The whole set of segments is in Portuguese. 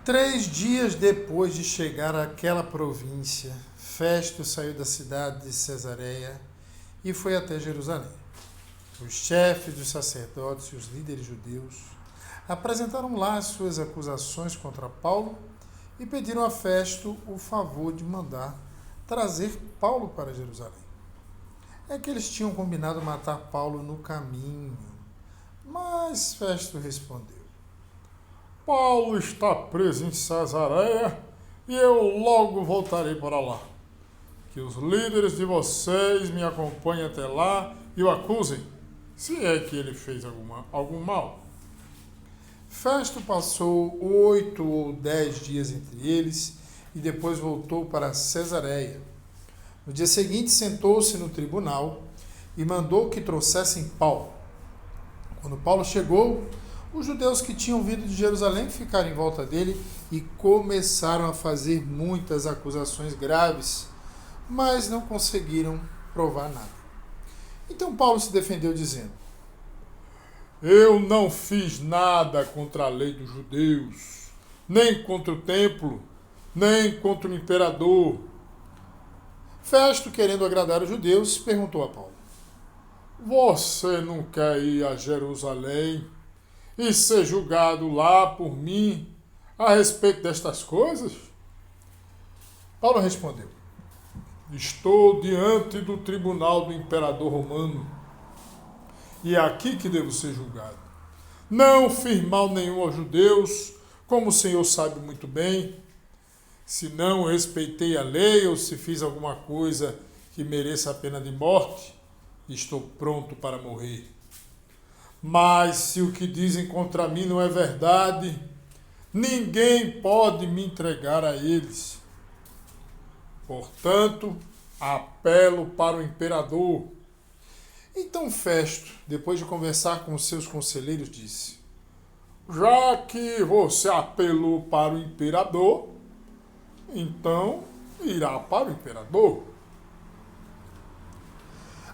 3 dias depois de chegar àquela província, Festo saiu da cidade de Cesareia e foi até Jerusalém. Os chefes dos sacerdotes e os líderes judeus apresentaram lá as suas acusações contra Paulo e pediram a Festo o favor de mandar trazer Paulo para Jerusalém. É que eles tinham combinado matar Paulo no caminho, mas Festo respondeu: Paulo está preso em Cesareia e eu logo voltarei para lá. Que os líderes de vocês me acompanhem até lá e o acusem, se é que ele fez algum mal. Festo passou 8 ou 10 dias entre eles e depois voltou para Cesareia. No dia seguinte, sentou-se no tribunal e mandou que trouxessem Paulo. Quando Paulo chegou, os judeus que tinham vindo de Jerusalém ficaram em volta dele e começaram a fazer muitas acusações graves, mas não conseguiram provar nada. Então Paulo se defendeu dizendo: Eu não fiz nada contra a lei dos judeus, nem contra o templo, nem contra o imperador. Festo, querendo agradar os judeus, perguntou a Paulo: Você não quer ir a Jerusalém e ser julgado lá por mim a respeito destas coisas? Paulo respondeu: Estou diante do tribunal do imperador romano e é aqui que devo ser julgado. Não fiz mal nenhum aos judeus, como o Senhor sabe muito bem. Se não respeitei a lei ou se fiz alguma coisa que mereça a pena de morte, estou pronto para morrer. Mas se o que dizem contra mim não é verdade, ninguém pode me entregar a eles. Portanto, apelo para o imperador. Então Festo, depois de conversar com os seus conselheiros, disse: Já que você apelou para o imperador, então irá para o imperador.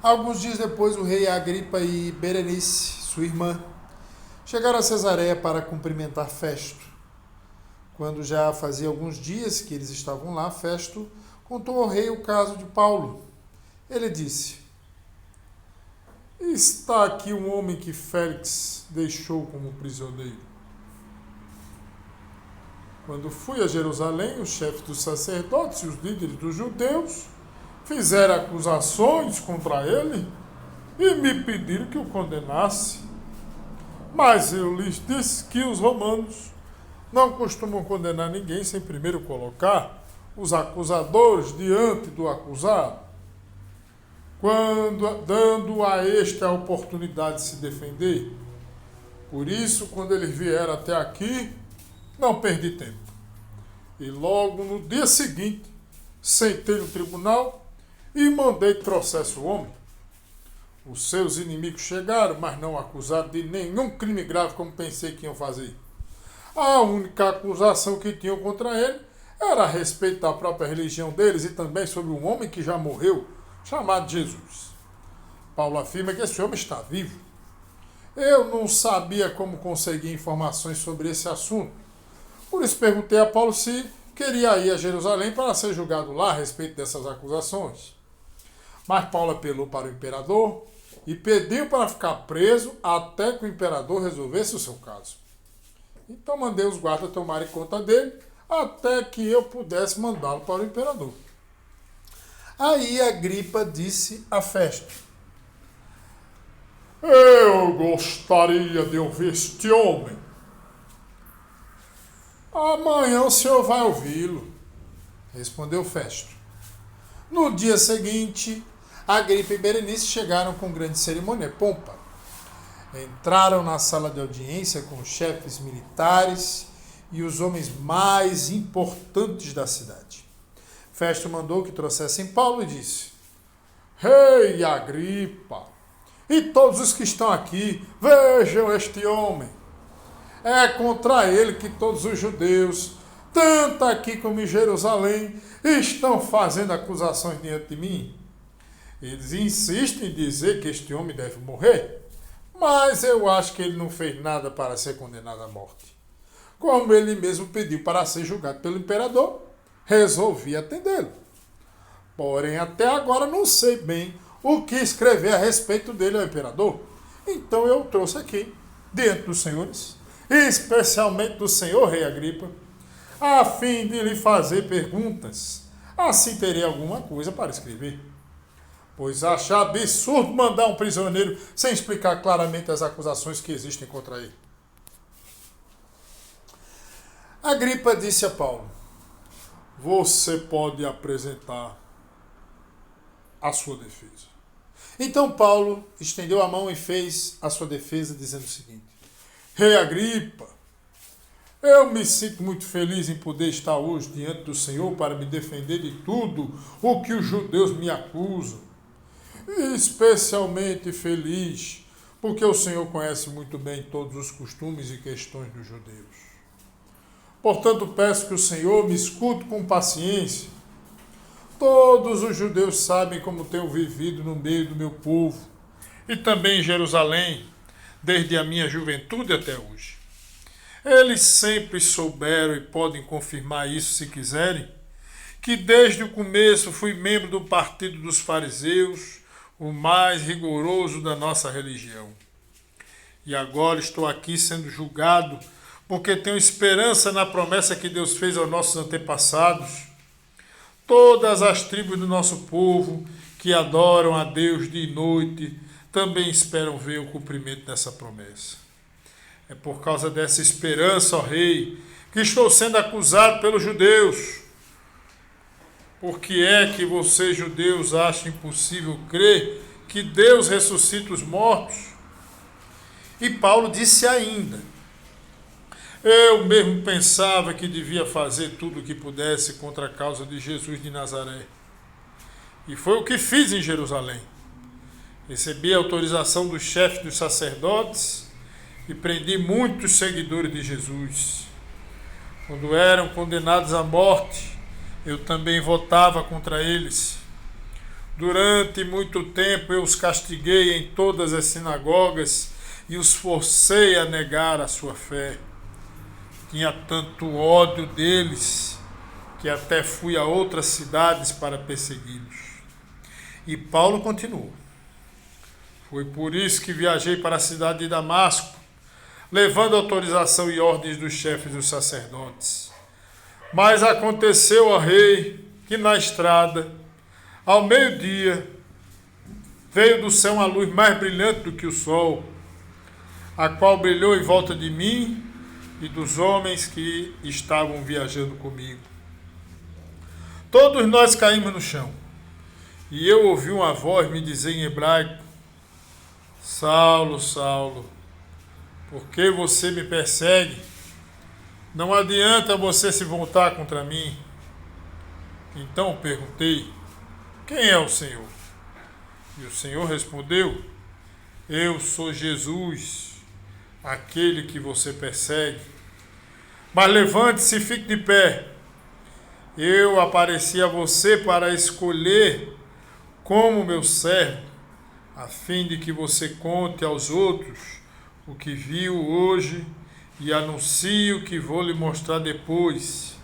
Alguns dias depois, o rei Agripa e Berenice, sua irmã, chegaram a Cesareia para cumprimentar Festo. Quando já fazia alguns dias que eles estavam lá, Festo contou ao rei o caso de Paulo. Ele disse: Está aqui um homem que Félix deixou como prisioneiro. Quando fui a Jerusalém, os chefes dos sacerdotes e os líderes dos judeus fizeram acusações contra ele e me pediram que o condenasse. Mas eu lhes disse que os romanos não costumam condenar ninguém sem primeiro colocar os acusadores diante do acusado, dando a este a oportunidade de se defender. Por isso, quando eles vieram até aqui, não perdi tempo. E logo no dia seguinte, sentei no tribunal e mandei que trouxesse o homem. Os seus inimigos chegaram, mas não acusaram de nenhum crime grave como pensei que iam fazer. A única acusação que tinham contra ele era a respeito da própria religião deles e também sobre um homem que já morreu, chamado Jesus. Paulo afirma que esse homem está vivo. Eu não sabia como conseguir informações sobre esse assunto. Por isso perguntei a Paulo se queria ir a Jerusalém para ser julgado lá a respeito dessas acusações. Mas Paulo apelou para o imperador e pediu para ficar preso até que o imperador resolvesse o seu caso. Então mandei os guardas tomarem conta dele até que eu pudesse mandá-lo para o imperador. Aí Agripa disse a Festo: Eu gostaria de ouvir este homem. Amanhã o senhor vai ouvi-lo, respondeu Festo. No dia seguinte, Agripa e Berenice chegaram com grande cerimônia e pompa. Entraram na sala de audiência com os chefes militares e os homens mais importantes da cidade. Festo mandou que trouxessem Paulo e disse: Rei Agripa, e todos os que estão aqui, vejam este homem. É contra ele que todos os judeus, tanto aqui como em Jerusalém, estão fazendo acusações diante de mim. Eles insistem em dizer que este homem deve morrer, mas eu acho que ele não fez nada para ser condenado à morte. como ele mesmo pediu para ser julgado pelo imperador, resolvi atendê-lo. Porém, até agora não sei bem o que escrever a respeito dele ao imperador. Então eu o trouxe aqui, diante dos senhores, especialmente do senhor rei Agripa, a fim de lhe fazer perguntas. Assim terei alguma coisa para escrever. Pois acho absurdo mandar um prisioneiro sem explicar claramente as acusações que existem contra ele. Agripa disse a Paulo: você pode apresentar a sua defesa. Então Paulo estendeu a mão e fez a sua defesa, dizendo o seguinte: Rei Agripa, eu me sinto muito feliz em poder estar hoje diante do Senhor para me defender de tudo o que os judeus me acusam. Especialmente feliz porque o Senhor conhece muito bem todos os costumes e questões dos judeus. Portanto, peço que o Senhor me escute com paciência. Todos os judeus sabem como tenho vivido no meio do meu povo, e também em Jerusalém, desde a minha juventude até hoje. Eles sempre souberam, e podem confirmar isso se quiserem, que desde o começo fui membro do partido dos fariseus, o mais rigoroso da nossa religião. E agora estou aqui sendo julgado porque tenho esperança na promessa que Deus fez aos nossos antepassados. Todas as tribos do nosso povo que adoram a Deus dia e noite também esperam ver o cumprimento dessa promessa. É por causa dessa esperança, ó Rei, que estou sendo acusado pelos judeus. Por que é que vocês, judeus, acham impossível crer que Deus ressuscita os mortos? E Paulo disse ainda: eu mesmo pensava que devia fazer tudo o que pudesse contra a causa de Jesus de Nazaré. E foi o que fiz em Jerusalém. Recebi a autorização dos chefes dos sacerdotes e prendi muitos seguidores de Jesus. Quando eram condenados à morte, eu também votava contra eles. Durante muito tempo eu os castiguei em todas as sinagogas e os forcei a negar a sua fé. Tinha tanto ódio deles que até fui a outras cidades para persegui-los. E Paulo continuou: foi por isso que viajei para a cidade de Damasco, levando autorização e ordens dos chefes dos sacerdotes. Mas aconteceu, ó Rei, que na estrada, ao meio-dia, veio do céu uma luz mais brilhante do que o sol, a qual brilhou em volta de mim e dos homens que estavam viajando comigo. Todos nós caímos no chão, e eu ouvi uma voz me dizer em hebraico: Saulo, Saulo, por que você me persegue? Não adianta você se voltar contra mim. Então perguntei: quem é o Senhor? E o Senhor respondeu: eu sou Jesus, aquele que você persegue. Mas levante-se e fique de pé. Eu apareci a você para escolher como meu servo, a fim de que você conte aos outros o que viu hoje e anuncie o que vou lhe mostrar depois.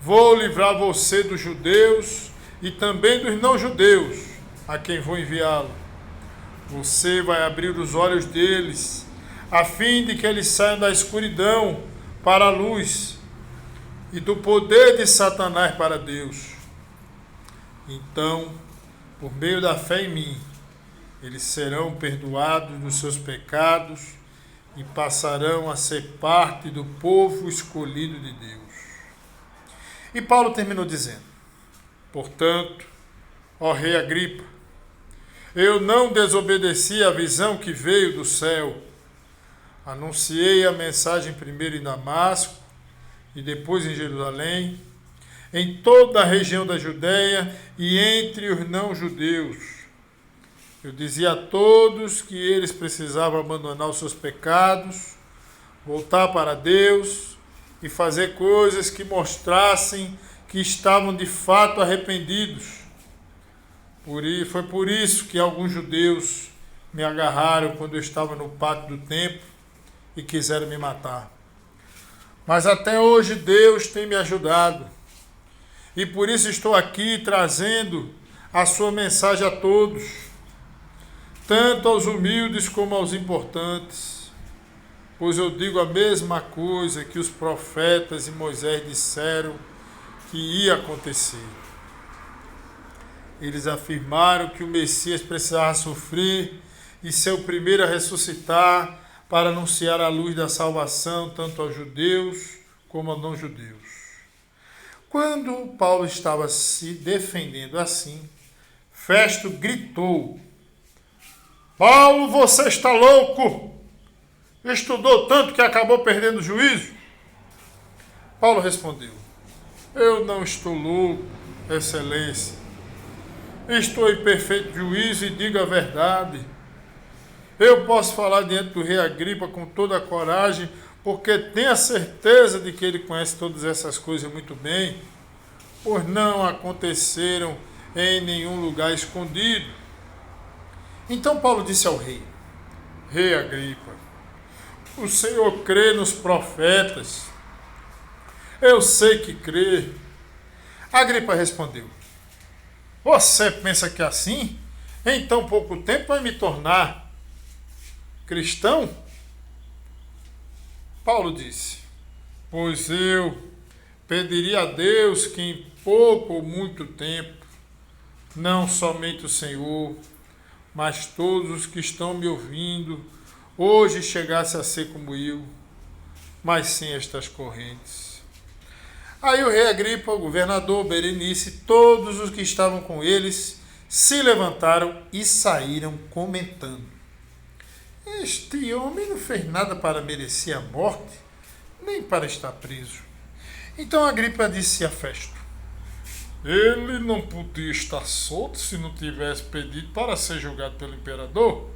Vou livrar você dos judeus e também dos não-judeus, a quem vou enviá-lo. Você vai abrir os olhos deles, a fim de que eles saiam da escuridão para a luz e do poder de Satanás para Deus. Então, por meio da fé em mim, eles serão perdoados dos seus pecados e passarão a ser parte do povo escolhido de Deus. E Paulo terminou dizendo: portanto, ó Rei Agripa, eu não desobedeci à visão que veio do céu. Anunciei a mensagem primeiro em Damasco e depois em Jerusalém, em toda a região da Judéia e entre os não-judeus. Eu dizia a todos que eles precisavam abandonar os seus pecados, voltar para Deus e fazer coisas que mostrassem que estavam de fato arrependidos. Foi por isso que alguns judeus me agarraram quando eu estava no pátio do templo e quiseram me matar. Mas até hoje Deus tem me ajudado. E por isso estou aqui trazendo a sua mensagem a todos, tanto aos humildes como aos importantes. Pois eu digo a mesma coisa que os profetas e Moisés disseram que ia acontecer. Eles afirmaram que o Messias precisava sofrer e ser o primeiro a ressuscitar para anunciar a luz da salvação tanto aos judeus como aos não-judeus. Quando Paulo estava se defendendo assim, Festo gritou: Paulo, você está louco! Estudou tanto que acabou perdendo o juízo? Paulo respondeu: eu não estou louco, excelência. Estou em perfeito juízo e digo a verdade. Eu posso falar diante do rei Agripa com toda a coragem, porque tenho a certeza de que ele conhece todas essas coisas muito bem, pois não aconteceram em nenhum lugar escondido. Então Paulo disse ao rei: Rei Agripa, o senhor crê nos profetas? Eu sei que crê. Agripa respondeu: você pensa que assim, em tão pouco tempo, vai me tornar cristão? Paulo disse: pois eu pediria a Deus que em pouco ou muito tempo, não somente o Senhor, mas todos os que estão me ouvindo, hoje chegasse a ser como eu, mas sem estas correntes. Aí o rei Agripa, o governador, Berenice, todos os que estavam com eles, se levantaram e saíram comentando: este homem não fez nada para merecer a morte, nem para estar preso. Então Agripa disse a Festo: ele não podia estar solto se não tivesse pedido para ser julgado pelo imperador?